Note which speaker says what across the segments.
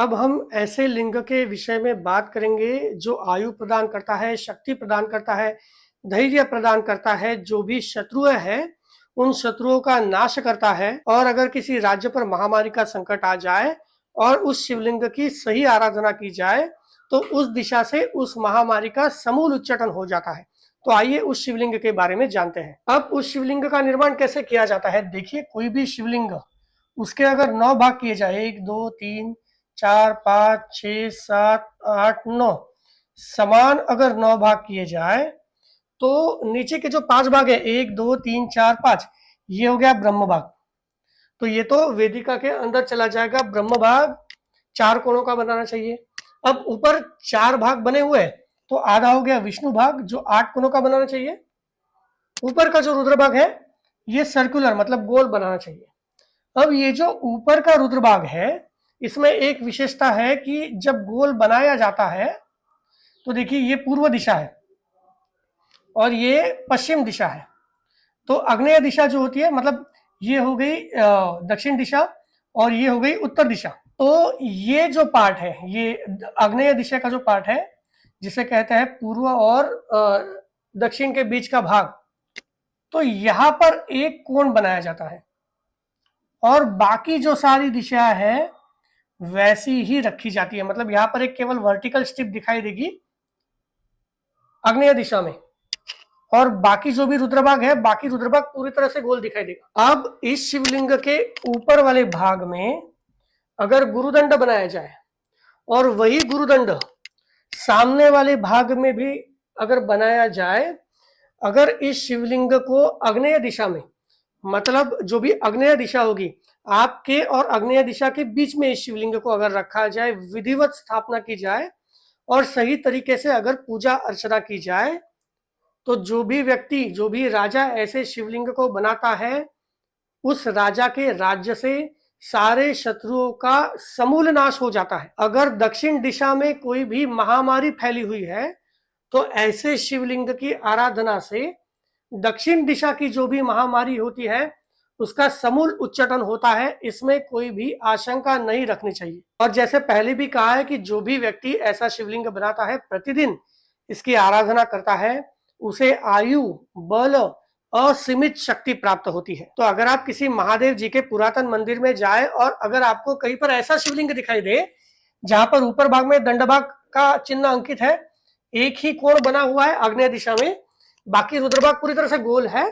Speaker 1: अब हम ऐसे लिंग के विषय में बात करेंगे जो आयु प्रदान करता है, शक्ति प्रदान करता है, धैर्य प्रदान करता है, जो भी शत्रुएं हैं उन शत्रुओं का नाश करता है। और अगर किसी राज्य पर महामारी का संकट आ जाए और उस शिवलिंग की सही आराधना की जाए तो उस दिशा से उस महामारी का समूल उच्चाटन हो जाता है। तो आइए उस शिवलिंग के बारे में जानते हैं। अब उस शिवलिंग का निर्माण कैसे किया जाता है। देखिए, कोई भी शिवलिंग उसके अगर 9 भाग किए जाए, 1 2 3 4 5 6 7 8 9, समान अगर 9 भाग किए जाए तो नीचे के जो 5 भाग है, 1 2 3 4 5, ये हो गया ब्रह्म भाग। तो ये तो वेदिका के अंदर चला जाएगा। ब्रह्म भाग 4 कोणों का बनाना चाहिए। अब ऊपर 4 भाग बने हुए हैं तो आधा हो गया विष्णु भाग जो 8 कोणों का बनाना चाहिए। ऊपर का जो रुद्र भाग है ये सर्कुलर मतलब गोल बनाना चाहिए। अब ये जो ऊपर का रुद्र भाग है इसमें एक विशेषता है कि जब गोल बनाया जाता है तो देखिए ये पूर्व दिशा है और ये पश्चिम दिशा है। तो आग्नेय दिशा जो होती है मतलब ये हो गई दक्षिण दिशा और ये हो गई उत्तर दिशा। तो ये जो पार्ट है, ये आग्नेय दिशा का जो पार्ट है जिसे कहते हैं पूर्व और दक्षिण के बीच का भाग, तो यहां पर एक कोण बनाया जाता है और बाकी जो सारी दिशा है वैसी ही रखी जाती है। मतलब यहां पर एक केवल वर्टिकल स्ट्रिप दिखाई देगी आग्नेय दिशा में और बाकी जो भी रुद्रभाग है, बाकी रुद्रभाग पूरी तरह से गोल दिखाई देगा। अब इस शिवलिंग के ऊपर वाले भाग में अगर गुरुदंड बनाया जाए और वही गुरुदंड सामने वाले भाग में भी अगर बनाया जाए, अगर इस शिवलिंग को आग्नेय दिशा में, मतलब जो भी आग्नेय दिशा होगी आपके और आग्नेय दिशा के बीच में इस शिवलिंग को अगर रखा जाए, विधिवत स्थापना की जाए और सही तरीके से अगर पूजा अर्चना की जाए तो जो भी व्यक्ति, जो भी राजा ऐसे शिवलिंग को बनाता है उस राजा के राज्य से सारे शत्रुओं का समूल नाश हो जाता है। अगर दक्षिण दिशा में कोई भी महामारी फैली हुई है तो ऐसे शिवलिंग की आराधना से दक्षिण दिशा की जो भी महामारी होती है उसका समूल उच्चाटन होता है। इसमें कोई भी आशंका नहीं रखनी चाहिए। और जैसे पहले भी कहा है कि जो भी व्यक्ति ऐसा शिवलिंग बनाता है, प्रतिदिन इसकी आराधना करता है, उसे आयु, बल, असीमित शक्ति प्राप्त होती है। तो अगर आप किसी महादेव जी के पुरातन मंदिर में जाए और अगर आपको कहीं पर ऐसा शिवलिंग दिखाई दे जहां पर ऊपर भाग में दंड भाग का चिन्ह अंकित है, एक ही कोण बना हुआ है आग्नेय दिशा में, बाकी रुद्रभाग पूरी तरह से गोल है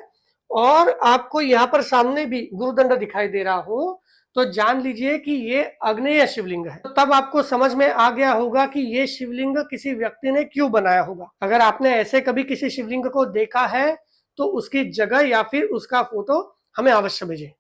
Speaker 1: और आपको यहाँ पर सामने भी गुरुदंड दिखाई दे रहा हो तो जान लीजिए कि ये आग्नेय शिवलिंग है। तो तब आपको समझ में आ गया होगा कि ये शिवलिंग किसी व्यक्ति ने क्यों बनाया होगा। अगर आपने ऐसे कभी किसी शिवलिंग को देखा है तो उसकी जगह या फिर उसका फोटो हमें अवश्य भेजें।